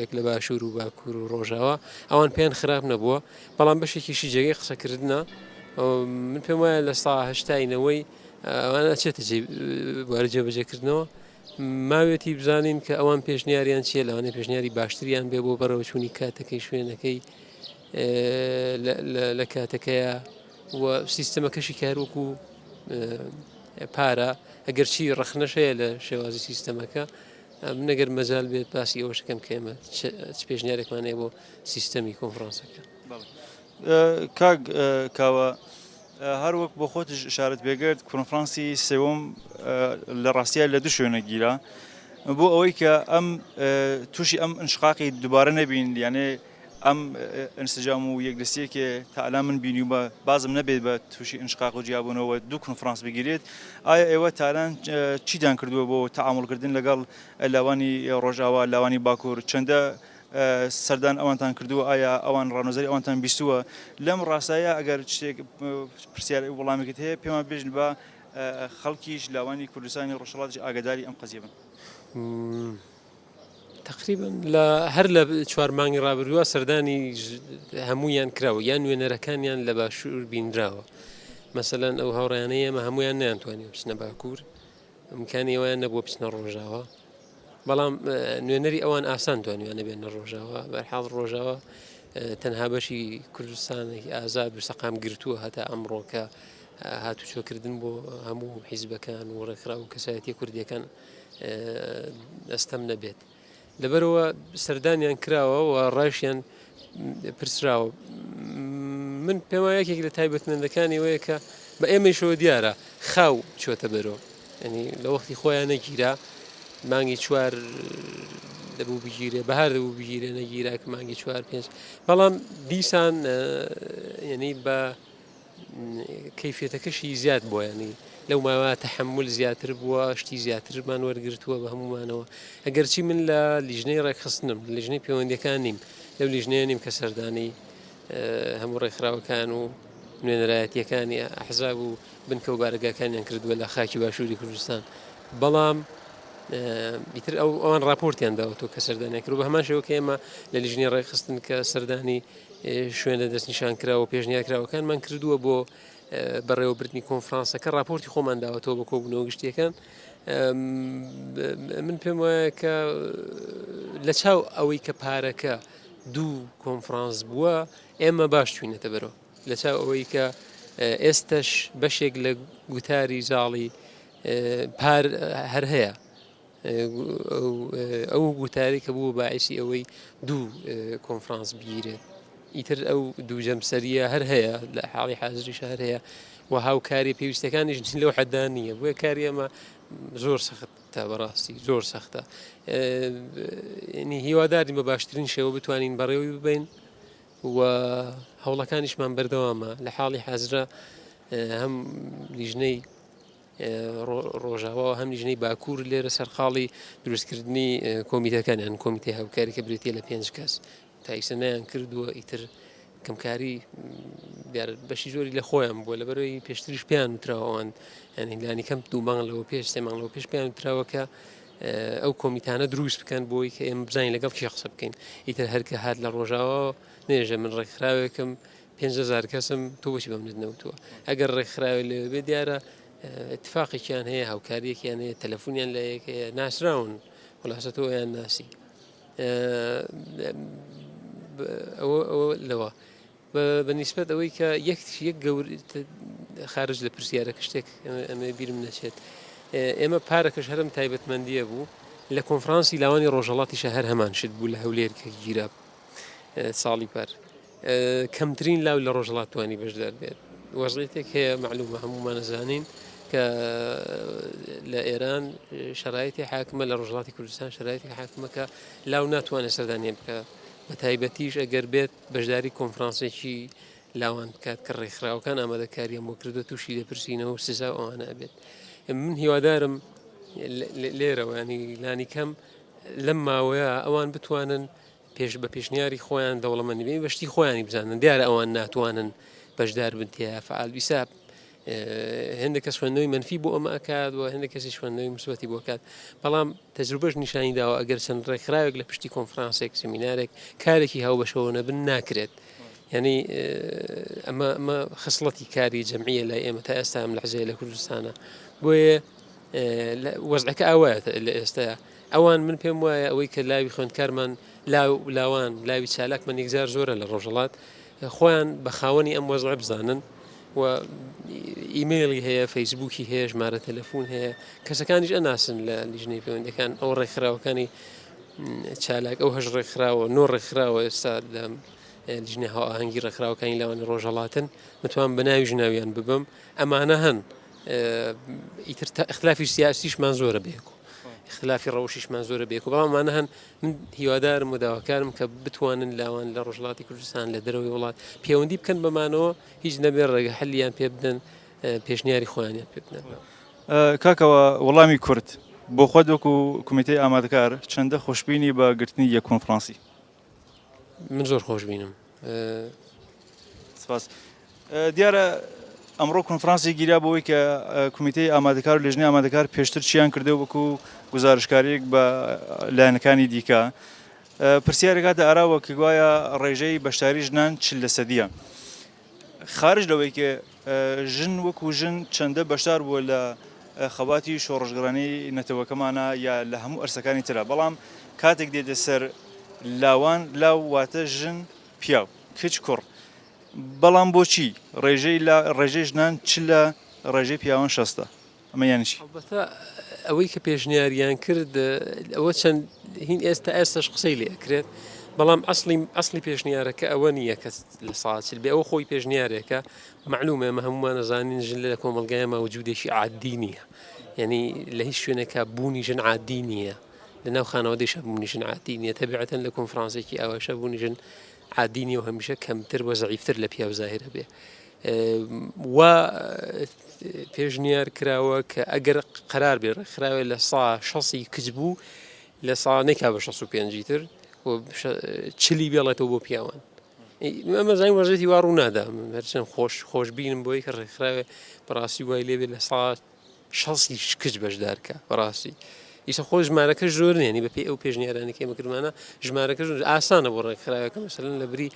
یەک لە باشوور و باکوور و ڕۆژاوە ئەوان پێیان خراپ نەبووە بەڵام بەشێکیشی جێگەی قسەکردنە من پێم وایە لە ساڵ هەشتاینەوەی ئەوانە چێتە بوارە جێبەجێکردنەوە ماوێتی بزانین کە ئەوان پێشنیاریان چیە لەوانەیە پێشنیاری باشتریان بێ بۆ بەڕەوەچوونی کاتەکەی شوێنەکەی لە کاتەکەیە و سیستەمەکەشی کاروکو پارە ئەگەر چی ڕەخنەشەیە لە شێوازی سیستەمەکە نەگەر مەجال بێت باسی ئەوەشەکەم کە ئێمە چ پێشنیارێکمانەیە بۆ سیستەمی کۆنفرانسەکە کاک کاوە هەروەک بۆ خۆتش شارەت بێگرت کۆنفرانسی سێوەم لە ڕاستیە لە دوو شوێنە گیرە بۆ ئەوەی کە ئەم تووشی ئەم انشقاقی دووبارە نەبین یانێ ئەم ئەنسجام و یەکدەستیەکێ تا ئەلا من بینی و بە بازم نەبێت بە تووشی انشقاق و جیاببوونەوە دوو کۆنفرانس بگیرێت ئایا ئێوە تالان چیدان کردووە بۆ تەعامڵکردن لەگەڵ لاوانی ڕۆژاوە لاوانی باکوور چەندە سەردان ئەوانتان کردووە ئایا ئەوان ڕامۆزەری ئەوانتان بیستووە لەم ڕاستایە ئەگەر شتێک پرسیار وەڵامێکت هەیە پێمان بێژن بە خەڵکیش لاوانی کوردستانی ڕۆژهەڵاتی ئاگاداری ئەم قەزیە بن تقریبا هەر لە 4 مانگی ڕابردووە سەردانی هەمویان کراوە یان نوێنەرەکانیان لە باشوور بینراوە مەسەلەن ئەو هاوڕیانەیە ئێمە هەمویان نیانتوانێت بچنە باکوور ئەمکانی ئەویان نەبووە بچنە ڕۆژاوە بەڵام نوێنەری ئەوان ئاسان توانیوانە بێنە ڕۆژاوە بەرحاڵ ڕۆژاوە تەنها بەشی کوردستانێکی ئازاد و سەقام گرتووە هەتا ئەمڕۆکە هاتوچۆکردن بۆ هەموو حیزبەکان و ڕێکخرا و کەسایەتی کوردیەکان ئەستەم نەبێت لەبەرەوە سەردانیان کراوە و ڕایشیان پرسراوە من پێم وایە یەکێک لە تایبەتمەندەکانی وەیە کە بە ئێمەیشەوە دیارە خاو چۆتە بەرەوە ینی لە وەختی خۆیان نەگیرا مانگی 4 دەبوو بگیرێ بەهار دەبوو بگیرێ نەگیرا کە مانگی 4-5 بەڵام دیسان ینی بە کەیفێتەکەشی زیاد بووە ینی لەو ماوە تەحمل زیاتر بووە شتی زیاترمان وەرگرتووە بە هەمومانەوە ئەگەرچی من لە لیژنەی ڕێکخستنم لیژنەی پەیوەندیەکان نیم لەو لیژنەیە نیم کە سەردانی هەموو ڕێکخراوەکان و نوێنەرایەتیەکانی ئەحزاب و بنکە و بارگاکانیان کردووە لە خاکی باشووری کوردستان بەڵام ئیتر ئەوان راپۆرتیان داوەتەوە کە سەردانیان کرد بە هەمان شێوە کە ئێمە لە لیژنەی ڕێکخستن کە سەردانی شوێنە دەستنیشان کراوە پێشنیار کراوەکانمان کردووە بۆ بەڕێوەبردنی کۆنفرانسەکە راپۆرتی خۆمان داوەتەوە بە کۆبوونەوە گشتیەکان من پێم وایە کە لە چاو ئەوەی کە پارەکە دوو کۆنفرانس بووە ئێمە باش چوینەتە بەرەوە لە چاو ئەوەی کە ئێستش بەشێک لە گوتاری زاڵی پار هەر هەیە ئەو گوتاری کە بوو باعثی ئەوەی دوو کۆنفرانس بگیرێت ئیتر ئەو دوو جەمسەریە هەر هەیە لە حاڵی حازریش هەر هەیە و هاوکاری پێویستەکانیش لەو حەدا نییە بۆیە کاری ئەمە زۆر سەختە بەڕاستی زۆر سەختە هیوادارین بە باشترین شێوە بتوانین بەڕێوەی ببین و هەوڵەکانیشمان بەردەوامە لە حاڵی حازرە هەم لیژنەی ڕۆژاوە هەم لیژنەی باکوور لێرە سەرخاڵی دروستکردنی کۆمیتەکانیان کۆمیتەی هاوکاری کە برێتە لە 5 کەس تایسەنیان کردووە ئیتر کەمکاری بەشی زۆری لە خۆیان بووە لەبەرەوەی پێشتریش پێیان وتراوەوان ینی کەم 2 مانگ لەوە پێش 3 مانگ لەوە پێش پێیان وتراوە کە ئەو کۆمیتانە دروست بکەن بۆی کە ئێمە بزانین لەگەڵ کێ قسە بکەین ئیتر هەرکە هات لە ڕۆژاوە نێژە من ڕێکخراوێکم 5,000 کەسم تۆ بۆچی بەم نەوتووە ئەگەر ڕێکخراوێ لێ بێ دیارە اتفاقێکیان هەیە هاوکاریەکیان هەیە تەلەفۆنیان لە یەکەیە ناسراون خلاصە تۆیان ناسی ئەوە لەوە بەنسبەت ئەوەی کە یەک گەور خارج لە پرسیارەکە شتێک ئەمە بیرم نەچێت ئێمە پارەکەش هەرم تایبەتمەندیە بوو لە کۆنفرانسی لاوانی ڕۆژهەڵاتیشە هەر هەمان شت بوو لە هەولێرکە گیرا ساڵی پار کەمترین لاو لە ڕۆژهەڵات توانی بەشدار بێت وەزعیتێک هەیە معلومە هەمومان نەزانین کە لە ئێران شرایطی حاکمە لە ڕۆژهەڵاتی کوردستان شرایطی حاکمە کە لاو ناتوانێت سەردانیە بکە بە تایبەتیش ئەگەر بێت بەشداری کۆنفرانسێکی لاوان بکات کە ڕێکخراوەکان ئامادەکاریە بۆ کردو تووشی دەپرسینەوە و سزا ئەوانە ئەبێت من هیوادارم لێرەوە ینی لانی کەم لەم ماوەیە ئەوان بتوانن بە پێشنیاری خۆیان دەوڵەمەندی بێ بەشتی خۆیانی بزانن دیارە ئەوان ناتوانن بەشدار بن تیا فعال بیساب هەندێک کەس خوێندنەوەی منفی بۆ ئەمە ئەکات و هەندێک کەسی خوێندنەوەی مثبەتی بۆ کات بەڵام تەجروبەش نیشانی داوە ئەگەر چەند ڕێکخراوێک لە پشتی کۆنفرانسێک سمینارێک کارێکی هاوبەشەوە نەبن ناکرێت ینی ئەمە خصلەتی کاری جەمعیە لای ئێمە تا ئێستا ئەم لەحزەیە لە کوردستانە بۆیە وەزعەکە ئاوایە لە ئێستاە ئەوان من پێم وایە ئەوەی کە لاوی خوێندکارمان لاوان لاوی چالاکمان یەکجار زۆرە لە ڕۆژهەڵات خۆیان بە خاوەنی ئەم وەزع بزانن و ئیممەیلی هەیە فەیسبووکی هەیە ژمارە تەلەفۆن هەیە کەسەکانیش ئەناسن لە لیژنەی پەیوەندیەکان ئەو ڕێکخراوەکانی چالاک ئەو هەژ ڕێکخراوە نۆ ڕێکخراوە ئێستا لە لیژنەی هاوئاهەنگی ڕێکخراوەکانی لاوانی ڕۆژهەڵاتن متوان بە ناوی ژناویان ببم ئەمانە هەن ئیتر اختلافی سیاسیشمان زۆرە بێکو اختلافی ڕەوشیشمان زۆرە بێک و بەڵامانە هەن من هیوادارم و داواکارم کە بتوانن لاوان لە ڕۆژهەڵاتی کوردستان لە دەرەوەی وڵات پەیوەندی بکەن بەمانەوە هیچ نەبێت ڕێگە حەلیان پێ بدەن پێشنیاری خۆیانیان پێ بدەن کاکەوە وەڵامی کورد بۆ خۆ وەکو کۆمیتەی ئامادەکار چەندە خۆشببینی بە گرتنی یەک کۆنفرانسی من زۆر خۆشببینم سپاس دیارە ئەمڕۆ کۆنفرانسی گیرا بەوەی کە کۆمیتەی ئامادەکار و لێژنەی ئامادەکار پێشتر چیان کردەوە وەکو گزارشکاریەک بە لایەنەکانی دیکە پرسیارێکاتە ئاراوە کە گوایە ڕێژەی بەشداری ژنان چل لە سەدیە خارج لەوەی کە ژن وەکو ژن چەندە بەشدار بووە لە خەباتی شۆڕژگرانی نەتەوەکەمانە یا لە هەموو ئەرسەکانی ترە بەڵام کاتێک دێتە سەر لاوان لاو واتە ژن پیاو کچ کوڕ بەڵام بۆچی ڕێژەی ژنان چ لە ڕێژەی پیاوان شەستە ئەمە یانشی ئەوەی کە پێشنیاریان کرد ئەوە چەند هین ئێستاش قسەی لێکرێت بەڵام ئەسلی پێشنیارەکە ئەوە نییە کە لە ساچل بێ ئەوە خۆی پێشنیارێکە معلومە ئەمە هەمومان نەزانین ژن لە کۆمەلگایە مەوجودێکی عادی نییە یعنی لە هیچ شوێنێکە بوونی ژن عادی نییە لە ناو خانەوەدەیشە بوونی ژن عادی نییە تەبیعەتەن لە کۆنفرانسێکی ئەوەشە بوونی ژن عادینی و هەمیشە کەمتر وە زەعیفتر لە پیاو زاهرە بێ و پێشنیار کراوە کە ئەگەر قەرار بێ ڕێکخراوێ لە سا شەسی کچ بوو لە سا نێکا بە 65 تر چلی بێڵێتەوە بۆ پیاوان ئەمە زانین وەژێتی وا ڕوو نادا هەرچەند خۆشببینم بۆی کە ڕێکخراوێ بەڕاستی وای لێبێ لە سا شەسی کچ بەشدارکە بەڕاستی ئیسە خۆ ژمارەکە زۆر نێنی بە پێی ئەو پێشنیارانێکی ئەمەکردمانە ژمارەکە ئاسانە بۆ ڕێکخراوەکە مەسەلەن لە بری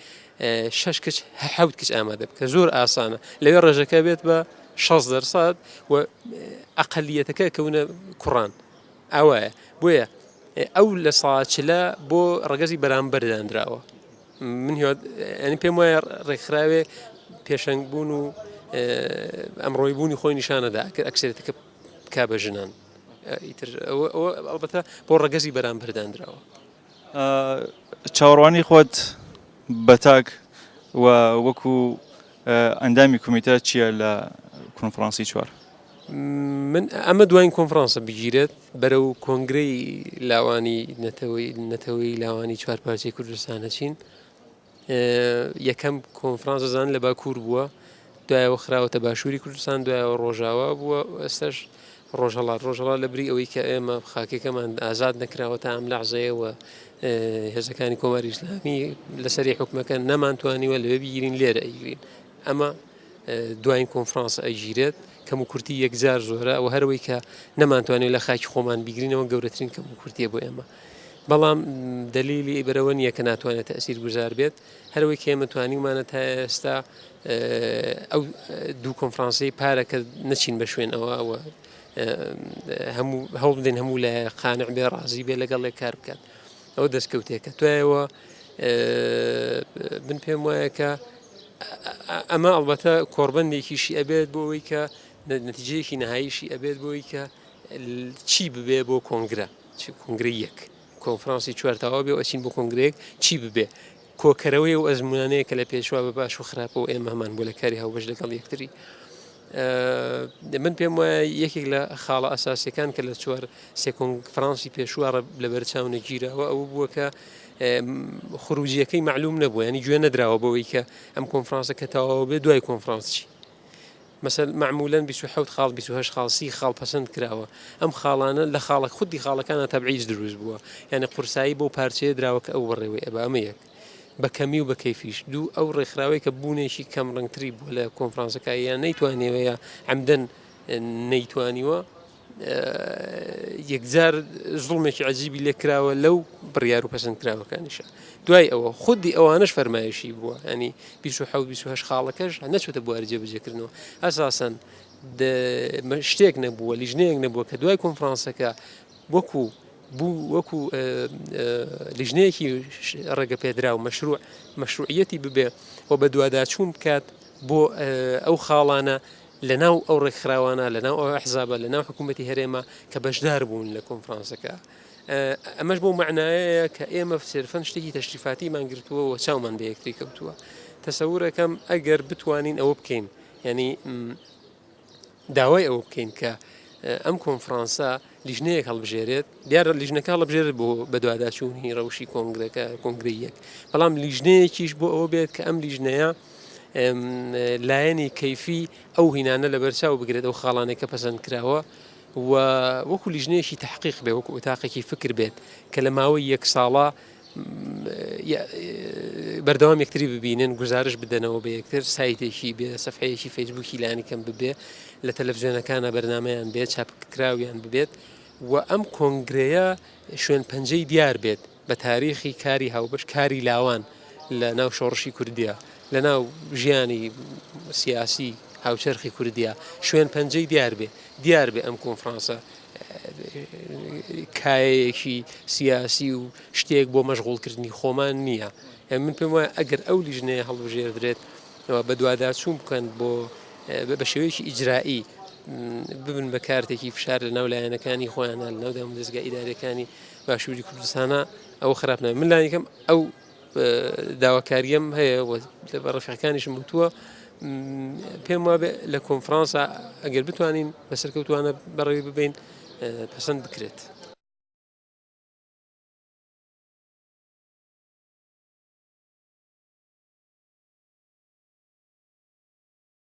6 کچ 7 کچ ئامادە بکە زۆر ئاسانە لەوێ ڕێژەکە بێت بە 60% و ئەقەلیەتەکە کەونە کوڕان ئەوایە بۆیە ئەو لە ساچلە بۆ ڕەگەزی بەرامبەردانراوە من ئەنی پێم وایە ڕێکخراوێ پێشەنگ بوون و ئەمڕۆی بوونی خۆی نیشانەدا ئەکسێتەکە کا بە ژنان ئەلبەتە بۆ ڕەگەزی بەرامبەردانراوە چاوەڕوانی خۆت بەتاک و وەکو ئەندامی کۆمیتە چییە لە کۆنفرانسی چوار من ئەمە دوایین کۆنفرانسە بگیرێت بەرەو کۆنگرەی لاوانی نەتەوەی لاوانی چوار پارچەی کوردستانە چین یەکەم کۆنفرانس زان لە باکوور بووە دوایەوە خراوەتە باشووری کوردستان دوایەوە ڕۆژاوا بووە ئێستاش ڕۆژهەڵات لە بری ئەوەی کە ئێمە خاکێکەمان ئازاد نەکراوەتە ئەم لەحزەیەوە هێزەکانی کۆماری ئیسلامی لەسەری حکومەکە نەمانتوانیوە لەوێ بگیرین لێرە ئەیگرین ئەمە دوایین کۆنفرانس ئەیگیرێت کەم و کورتی یەکجار زۆرە ئەوە هەروەی کە نەمانتوانێت لە خاکی خۆمان بیگرینەوە گەورەترین کەم و کورتیە بۆ ئێمە بەڵام دلیلی بەرەوە نییە کە ناتوانێت تەسیر گوزار بێت هەروەی کە ئێمە توانیمانە تا ئێستا ئەو دوو کۆنفرانسی پارەکە نەچین بە شوێنەوە هەموو هەوڵ بدەین هەموو لە قانع بێ ڕازی بێ لەگەڵێک کار بکات ئەوە دەستکەوتێکە توایەوە من پێم وایە کە ئەمە ئەڵبەتە کۆڕبەندێکیشی ئەبێت بۆ ئەوەی کە نەتیجەیەکی نەهاییشی ئەبێت بۆی کە چی ببێ بۆ کۆنگرە کۆنگرە یەک کۆنفرانسی چوارتاوا بێ ئەچین بۆ کۆنگرەیەک چی ببێ کۆکەرەوەی و ئەزمونانەیە کە لە پێشوا بە باش و خراپەوە ئێمە هەمان بۆ لە کاری هاوبەش لەگەڵ یەکتری من پێم وایە یەکێک لە خاڵە ئەساسیەکان کە لە چوار سێ کۆنفرانسی پێشوارە لە بەرچاونە گیراوە ئەوە بووە کە خروجیەکەی معلوم نەبووە ینی گوێ نەدراوە بەوەی کە ئەم کۆنفرانسە کە تەواوە بێ دوای کۆنفرانسچی مثل معمولا 27 خاڵ 28 خاڵ 30 خاڵ پەسەند کراوە ئەم خاڵانە لە خاڵە خودی خاڵەکانە تەبعیض دروست بووە یعنی قورسایی بۆ پارچەیە دراوە کە ئەو بەڕێوەی ئەبە ئەمە یەک بە کەمی و بە کەیفیش دوو ئەو ڕێکخراوەی کە بوونێکی کەم ڕنگتری بووە لە کۆنفرانسەکە یان نەیتوانێوەیە عەمدەن نەیتوانیوە یەکجار زوڵمێکی عەجیبی لێ کراوە لەو بڕیار و پەسەندکراوەکانیشە دوای ئەوە خودی ئەوانش فەرمایشی بووە ینی 27 خاڵەکەش نەچۆتە بواری جێبەجێکردنەوە ئەساسەن شتێک نەبووە لیژنەیەک نەبووە کە دوای کۆنفرانسەکە وەکو لیژنەیەکی ڕێگە پێدرا و مەشروعیەتی ببێ و بە دوواداچوون بکات بۆ ئەو خاڵانە لەناو ئەو ڕێکخراوانە لەناو ئەو ئەحزابە لەناو حکوومەتی هەرێمە کە بەشدار بوون لە کۆنفرانسەکە ئەمەش بۆ معنایەیە کە ئێمە سێرفەن شتێکی تەشریفاتیمان گرتووە و چاومان بە یەکتری کەوتووە تەسەورەکەم ئەگەر بتوانین ئەوە بکەین ینی داوای ئەوە بکەین کە ئەم کۆنفرانسە لیژنەیەک هەڵبژێرێت دیارە لیژنەکە هەڵبژێرێت بۆ بەدواداچوونی ڕەوشی کۆنگرەیەک بەڵام لیژنەیەکیش بۆ ئەوە بێت کە ئەم لیژنەیە لایەنی کەیفی ئەو هینانە لە بەرچاو بگرێت ئەو خاڵانێک کە پەسەند کراوە و وەکو لیژنەیەکی تحقیق بێ وەکو ئوتاقێکی فکر بێت کە لە ماوەی یەک ساڵە بەردەوام یەکتری ببینن گزارش بدەنەوە بە یەکتر سایتێکی بێ سەفحەیەکی فەیسبووکی لایەنی کەم ببێ لە تەلەڤیزیۆنەکانە بەرنامەیان بێت چاپکراویان ببێت و ئەم کۆنگرەیە شوێن پەنجەی دیار بێت بە تاریخی کاری هاوبەش کاری لاوان لە ناو شۆڕشی کوردیە لە ناو ژیانی سیاسی هاوچەرخی کوردیە شوێن پەنجەی دیار بێ ئەم کۆنفرانسە کایەیەکی سیاسی و شتێک بۆ مەشغوڵکردنی خۆمان نییە من پێم وایە ئەگەر ئەو لیژنەیە هەڵبژێردرێت بە دوواداچوون بکەن بۆ بە شێوەیەکی ئیجرایی ببن بە کارتێکی فشار لە ناو لایەنەکانی خۆیانە لە ناو دەمەدەستگا ئیدارەکانی باشووری کوردستانە ئەوە خراپ نابێت من لایەکەم ئەو داواکاریەم هەیە بە ڕەفیقەکانیشم وتووە پێم وابێ لە کۆنفرانسە ئەگەر بتوانین بەسەرکەوتوانە بەڕێوی ببین پەسەند بکرێت